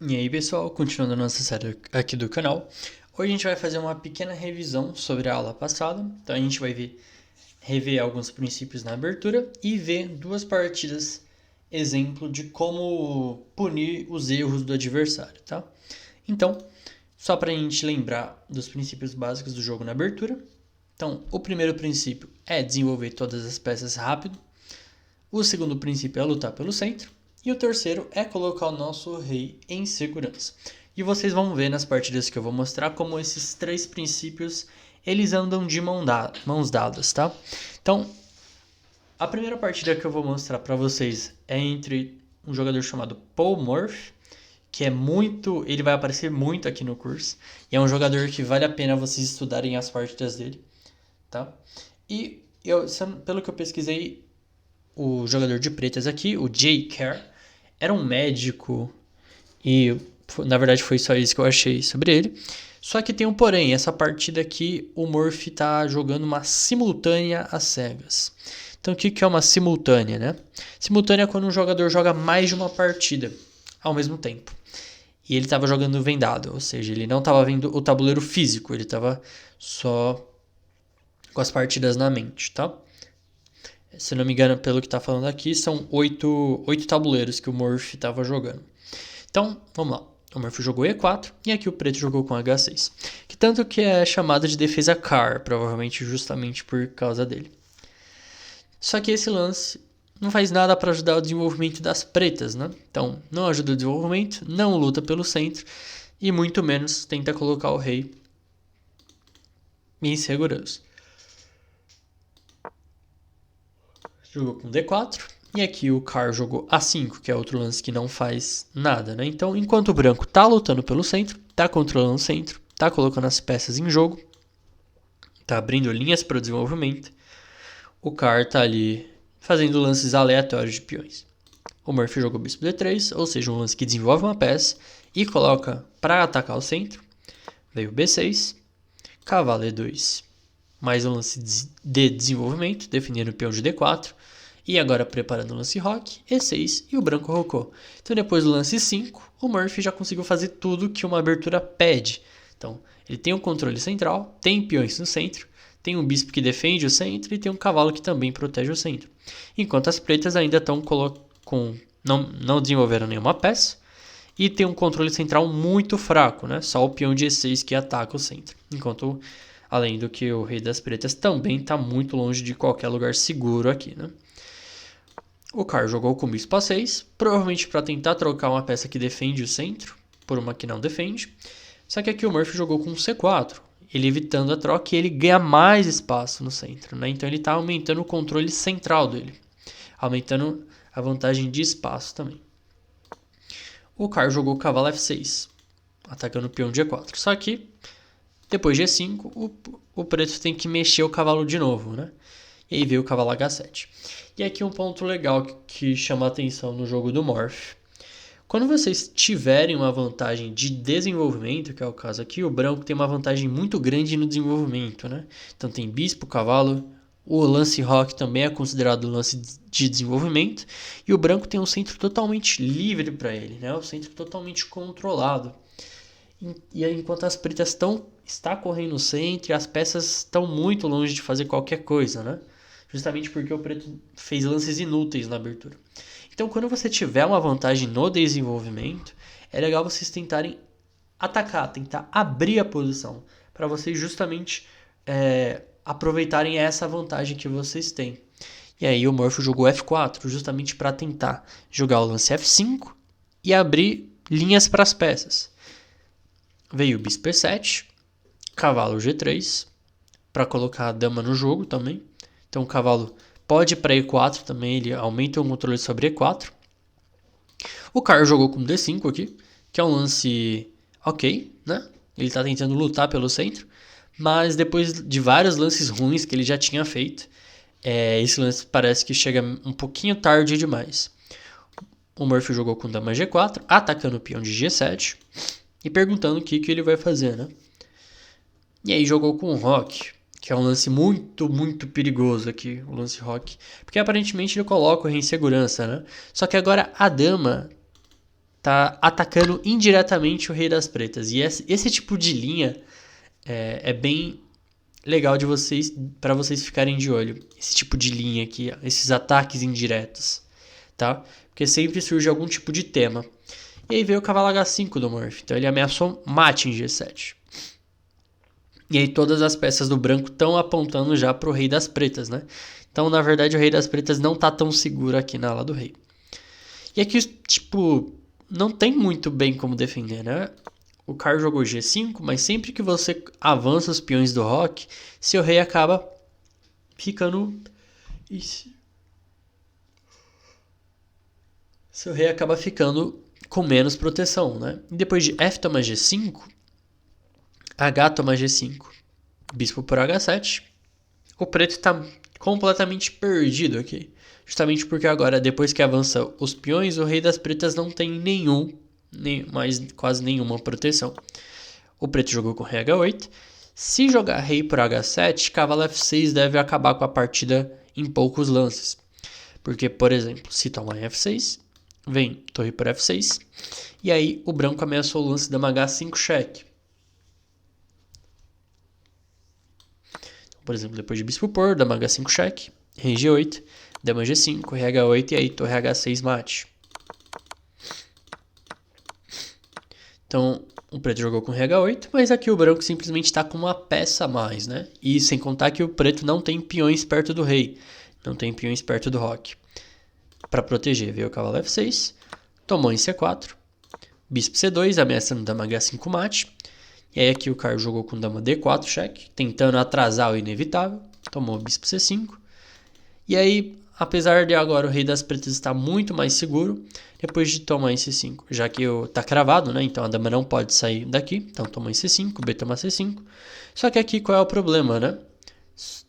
E aí pessoal, continuando a nossa série aqui do canal, hoje a gente vai fazer uma pequena revisão sobre a aula passada. Então a gente vai rever alguns princípios na abertura e ver duas partidas exemplo de como punir os erros do adversário, tá? Então, só para a gente lembrar dos princípios básicos do jogo na abertura. Então, o primeiro princípio é desenvolver todas as peças rápido. O segundo princípio é lutar pelo centro. E o terceiro é colocar o nosso rei em segurança. E vocês vão ver nas partidas que eu vou mostrar como esses três princípios eles andam de mãos dadas, tá? Então, a primeira partida que eu vou mostrar para vocês é entre um jogador chamado Paul Murphy, que é muito, ele vai aparecer muito aqui no curso, e é um jogador que vale a pena vocês estudarem as partidas dele, tá? E pelo que eu pesquisei, o jogador de pretas aqui, o Jay Kerr, era um médico e na verdade foi só isso que eu achei sobre ele. Só que tem um porém, essa partida aqui o Murphy tá jogando uma simultânea às cegas. Então o que é uma simultânea, né? Simultânea é quando um jogador joga mais de uma partida ao mesmo tempo. E ele estava jogando vendado, ou seja, ele não estava vendo o tabuleiro físico, ele estava só com as partidas na mente, tá? Se não me engano, pelo que está falando aqui, são oito tabuleiros que o Murphy estava jogando. Então, vamos lá. O Murphy jogou E4 e aqui o preto jogou com H6. Que tanto que é chamado de defesa Carr, provavelmente justamente por causa dele. Só que esse lance não faz nada para ajudar o desenvolvimento das pretas, né? Então, não ajuda o desenvolvimento, não luta pelo centro e muito menos tenta colocar o rei em segurança. Jogou com D4. E aqui o Carr jogou A5, que é outro lance que não faz nada, né? Então, enquanto o branco tá lutando pelo centro, tá controlando o centro, tá colocando as peças em jogo, tá abrindo linhas para o desenvolvimento, o Carr tá ali fazendo lances aleatórios de peões. O Murphy jogou bispo D3, ou seja, um lance que desenvolve uma peça e coloca para atacar o centro. Veio B6, cavalo E2, mais um lance de desenvolvimento, definindo o peão de D4. E agora preparando o lance roque, E6 e o branco rocou. Então depois do lance 5, o Murphy já conseguiu fazer tudo que uma abertura pede. Então ele tem um controle central, tem peões no centro, tem um bispo que defende o centro e tem um cavalo que também protege o centro. Enquanto as pretas ainda estão não desenvolveram nenhuma peça e tem um controle central muito fraco, né? Só o peão de E6 que ataca o centro. Enquanto, além do que o rei das pretas também está muito longe de qualquer lugar seguro aqui, né? O Carr jogou com bispo A6, provavelmente para tentar trocar uma peça que defende o centro por uma que não defende. Só que aqui o Murphy jogou com C4, ele evitando a troca e ele ganha mais espaço no centro, né? Então ele está aumentando o controle central dele, aumentando a vantagem de espaço também. O Carr jogou cavalo F6, atacando o peão de E4. Só que depois de E5, o preto tem que mexer o cavalo de novo, né? E aí veio o cavalo H7. E aqui um ponto legal que chama a atenção no jogo do Morph. Quando vocês tiverem uma vantagem de desenvolvimento, que é o caso aqui, o branco tem uma vantagem muito grande no desenvolvimento, né? Então tem bispo, cavalo, o lance roque também é considerado lance de desenvolvimento, e o branco tem um centro totalmente livre para ele, né? O centro totalmente controlado. E aí, enquanto as pretas está correndo no centro e as peças estão muito longe de fazer qualquer coisa, né? Justamente porque o preto fez lances inúteis na abertura. Então, quando você tiver uma vantagem no desenvolvimento, é legal vocês tentarem atacar, tentar abrir a posição, para vocês justamente aproveitarem essa vantagem que vocês têm. E aí o Murphy jogou F4, justamente para tentar jogar o lance F5 e abrir linhas para as peças. Veio o bispo E7, cavalo G3, para colocar a dama no jogo também. Então o cavalo pode ir para E4 também, ele aumenta o controle sobre E4. O Carr jogou com D5 aqui, que é um lance ok, né? Ele está tentando lutar pelo centro, mas depois de vários lances ruins que ele já tinha feito, esse lance parece que chega um pouquinho tarde demais. O Murphy jogou com dama G4, atacando o peão de G7 e perguntando o que ele vai fazer, né? E aí jogou com o roque, que é um lance muito, muito perigoso aqui, o lance roque. Porque aparentemente ele coloca o rei em segurança, né? Só que agora a dama tá atacando indiretamente o rei das pretas. E esse tipo de linha é bem legal de vocês, para vocês ficarem de olho. Esse tipo de linha aqui, esses ataques indiretos, tá? Porque sempre surge algum tipo de tema. E aí veio o cavalo H5 do Murphy. Então ele ameaçou mate em G7. E aí todas as peças do branco estão apontando já pro rei das pretas, né? Então, na verdade, o rei das pretas não tá tão seguro aqui na ala do rei. E aqui, tipo, não tem muito bem como defender, né? O Car jogou G5, mas sempre que você avança os peões do roque, seu rei acaba ficando... Seu rei acaba ficando com menos proteção, né? E depois de F toma G5, H toma G5, bispo por H7, o preto está completamente perdido aqui. Justamente porque agora, depois que avança os peões, o rei das pretas não tem mais quase nenhuma proteção. O preto jogou com rei H8. Se jogar rei por H7, cavalo F6 deve acabar com a partida em poucos lances. Porque, por exemplo, se tomar em F6, vem torre por F6, e aí o branco ameaçou o lance dama H5 cheque. Por exemplo, depois de bispo por, dama H5 cheque, rei G8, dama G5, rei H8 e aí torre H6 mate. Então, o preto jogou com rei H8, mas aqui o branco simplesmente está com uma peça a mais, né? E sem contar que o preto não tem peões perto do rei, não tem peões perto do roque. Para proteger, veio o cavalo F6, tomou em C4, bispo C2, ameaçando dama H5 mate. E aí aqui o Car jogou com dama D4 cheque, tentando atrasar o inevitável, tomou bispo C5. E aí, apesar de agora o rei das pretas estar muito mais seguro, depois de tomar em C5, já que tá cravado, né? Então a dama não pode sair daqui, então toma em C5, B toma C5. Só que aqui qual é o problema, né?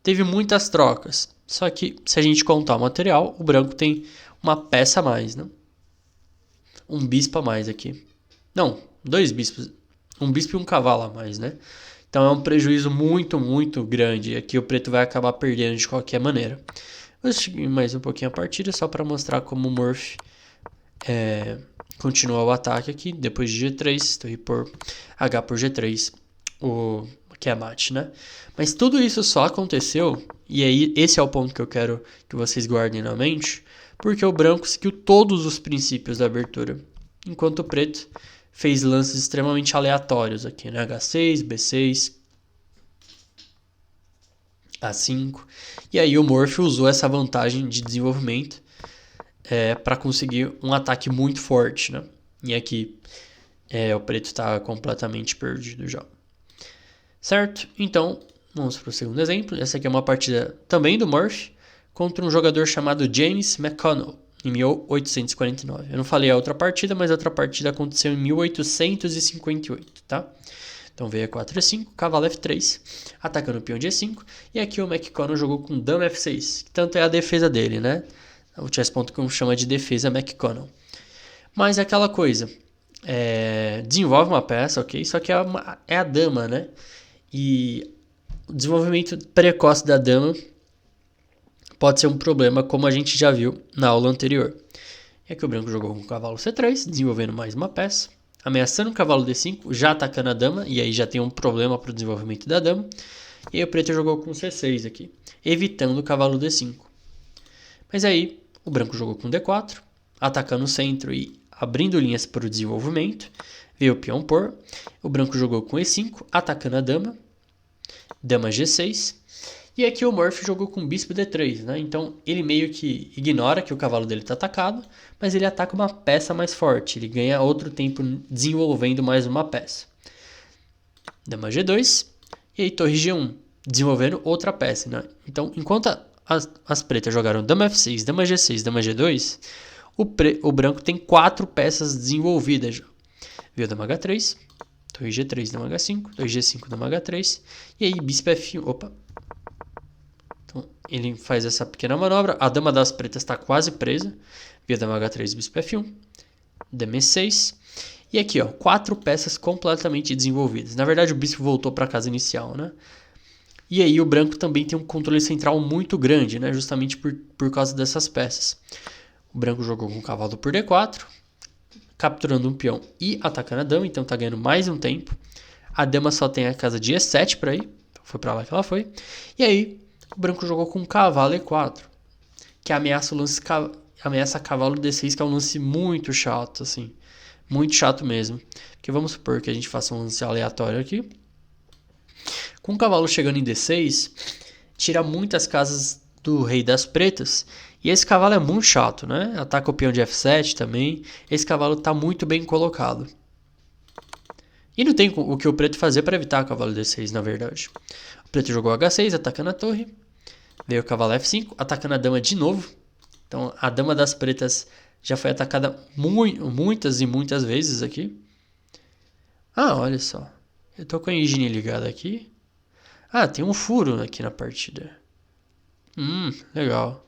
Teve muitas trocas, só que se a gente contar o material, o branco tem uma peça a mais, né? Um bispo a mais aqui. Não, 2 bispos. Um bispo e um cavalo a mais, né? Então é um prejuízo muito, muito grande. E aqui o preto vai acabar perdendo de qualquer maneira. Vou seguir mais um pouquinho a partida, só para mostrar como o Murphy continua o ataque aqui. Depois de G3, torre por H por G3, que é mate, né? Mas tudo isso só aconteceu, e aí esse é o ponto que eu quero que vocês guardem na mente, porque o branco seguiu todos os princípios da abertura, enquanto o preto fez lances extremamente aleatórios aqui, né? H6, B6, A5. E aí o Murphy usou essa vantagem de desenvolvimento para conseguir um ataque muito forte, né? E aqui o preto está completamente perdido já. Certo? Então, vamos para o segundo exemplo. Essa aqui é uma partida também do Murphy contra um jogador chamado James McConnell, em 1849. Eu não falei a outra partida, mas a outra partida aconteceu em 1858, tá? Então veio E4, E5, cavalo F3, atacando o peão de E5, e aqui o McConnell jogou com dama F6, que tanto é a defesa dele, né? O chess.com chama de defesa McConnell. Mas é aquela coisa, desenvolve uma peça, ok? Só que é a dama, né? E o desenvolvimento precoce da dama pode ser um problema, como a gente já viu na aula anterior. E aqui o branco jogou com o cavalo C3, desenvolvendo mais uma peça, ameaçando o cavalo D5, já atacando a dama, e aí já tem um problema para o desenvolvimento da dama. E aí o preto jogou com C6 aqui, evitando o cavalo D5. Mas aí o branco jogou com D4, atacando o centro e abrindo linhas para o desenvolvimento. Veio o peão por, o branco jogou com E5, atacando a dama, dama G6. E aqui o Murphy jogou com bispo D3, né? Então ele meio que ignora que o cavalo dele está atacado, mas ele ataca uma peça mais forte. Ele ganha outro tempo desenvolvendo mais uma peça. Dama G2 e aí torre G1, desenvolvendo outra peça, né? Então enquanto as pretas jogaram dama F6, dama G6, dama G2, o branco tem 4 peças desenvolvidas já. Veio dama H3, torre G3, dama H5, torre G5, dama H3, e aí bispo F1, opa. Então ele faz essa pequena manobra, a dama das pretas está quase presa, veio dama H3, bispo F1, dama E6, e aqui ó, 4 peças completamente desenvolvidas. Na verdade o bispo voltou para a casa inicial, né? E aí o branco também tem um controle central muito grande, né? Justamente por causa dessas peças. O branco jogou com o cavalo por D4, capturando um peão e atacando a dama, então tá ganhando mais um tempo. A dama só tem a casa de E7 para ir, foi para lá que ela foi. E aí, o branco jogou com cavalo E4, que ameaça o lance ameaça cavalo D6, que é um lance muito chato, assim. Muito chato mesmo. Porque vamos supor que a gente faça um lance aleatório aqui. Com o cavalo chegando em D6, tira muitas casas do rei das pretas. E esse cavalo é muito chato, né? Ataca o peão de F7 também. Esse cavalo está muito bem colocado. E não tem o que o preto fazer para evitar o cavalo D6, na verdade. O preto jogou H6, atacando a torre. Veio o cavalo F5, atacando a dama de novo. Então a dama das pretas já foi atacada muitas e muitas vezes aqui. Ah, olha só. Eu tô com a engine ligada aqui. Ah, tem um furo aqui na partida. Legal.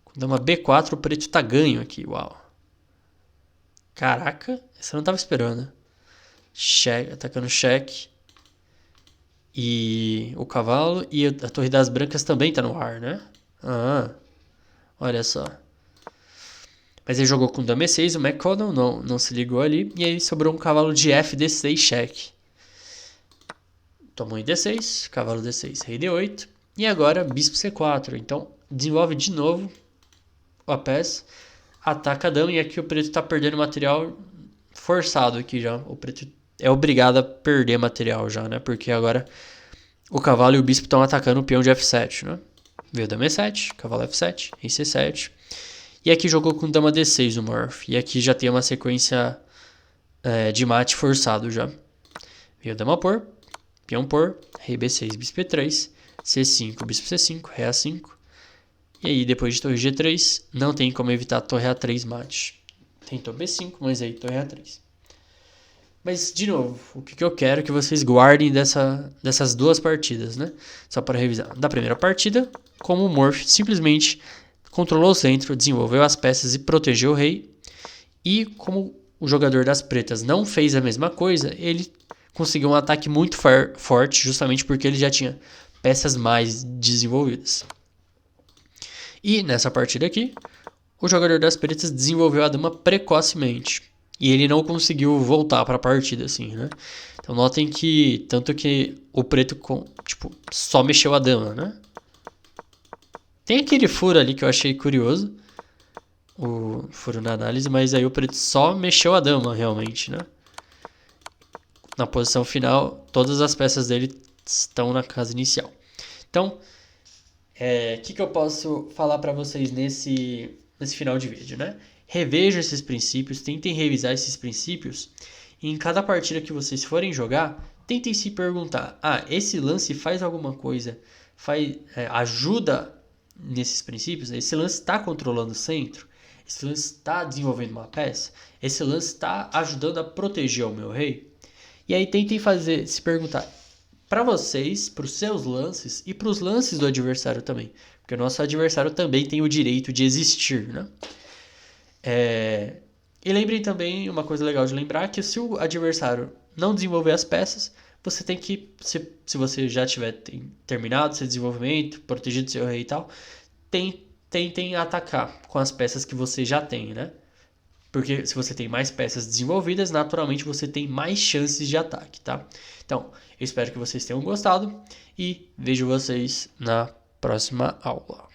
Com dama B4, o preto tá ganho aqui. Uau. Caraca, essa eu não tava esperando. Cheque, atacando cheque. E o cavalo. E a torre das brancas também tá no ar, né? Ah, olha só. Mas ele jogou com dama E6, o McConnell não se ligou ali. E aí sobrou um cavalo de FD6 cheque. Tomou em D6, cavalo D6, rei D8. E agora bispo C4. Então desenvolve de novo a peça. Ataca a dama. E aqui o preto está perdendo material forçado aqui já. O preto é obrigado a perder material já, né? Porque agora o cavalo e o bispo estão atacando o peão de F7, né? Veio dama E7, cavalo F7, rei C7. E aqui jogou com dama D6 o Morph. E aqui já tem uma sequência de mate forçado já. Veio dama por, peão por, rei B6, bispo E3, C5, bispo C5, rei A5. E aí depois de torre G3, não tem como evitar torre A3 mate. Tentou B5, mas aí torre A3. Mas, de novo, o que eu quero é que vocês guardem dessas duas partidas, né? Só para revisar. Da primeira partida, como o Morph simplesmente controlou o centro, desenvolveu as peças e protegeu o rei. E como o jogador das pretas não fez a mesma coisa, ele conseguiu um ataque muito forte, justamente porque ele já tinha peças mais desenvolvidas. E nessa partida aqui, o jogador das pretas desenvolveu a dama precocemente. E ele não conseguiu voltar para a partida, assim, né? Então notem que, tanto que o preto, só mexeu a dama, né? Tem aquele furo ali que eu achei curioso. O furo na análise, mas aí o preto só mexeu a dama, realmente, né? Na posição final, todas as peças dele estão na casa inicial. Então, o que eu posso falar para vocês nesse final de vídeo, né? Revejam esses princípios, tentem revisar esses princípios. E em cada partida que vocês forem jogar, tentem se perguntar: esse lance faz alguma coisa? Ajuda nesses princípios? Esse lance está controlando o centro? Esse lance está desenvolvendo uma peça? Esse lance está ajudando a proteger o meu rei? E aí tentem se perguntar para vocês, para os seus lances e para os lances do adversário também. Porque o nosso adversário também tem o direito de existir, né? E lembrem também, uma coisa legal de lembrar, que se o adversário não desenvolver as peças, você tem que, se você já tiver terminado seu desenvolvimento, protegido seu rei e tal, tentem atacar com as peças que você já tem, né? Porque se você tem mais peças desenvolvidas, naturalmente você tem mais chances de ataque, tá? Então, eu espero que vocês tenham gostado e vejo vocês na próxima aula.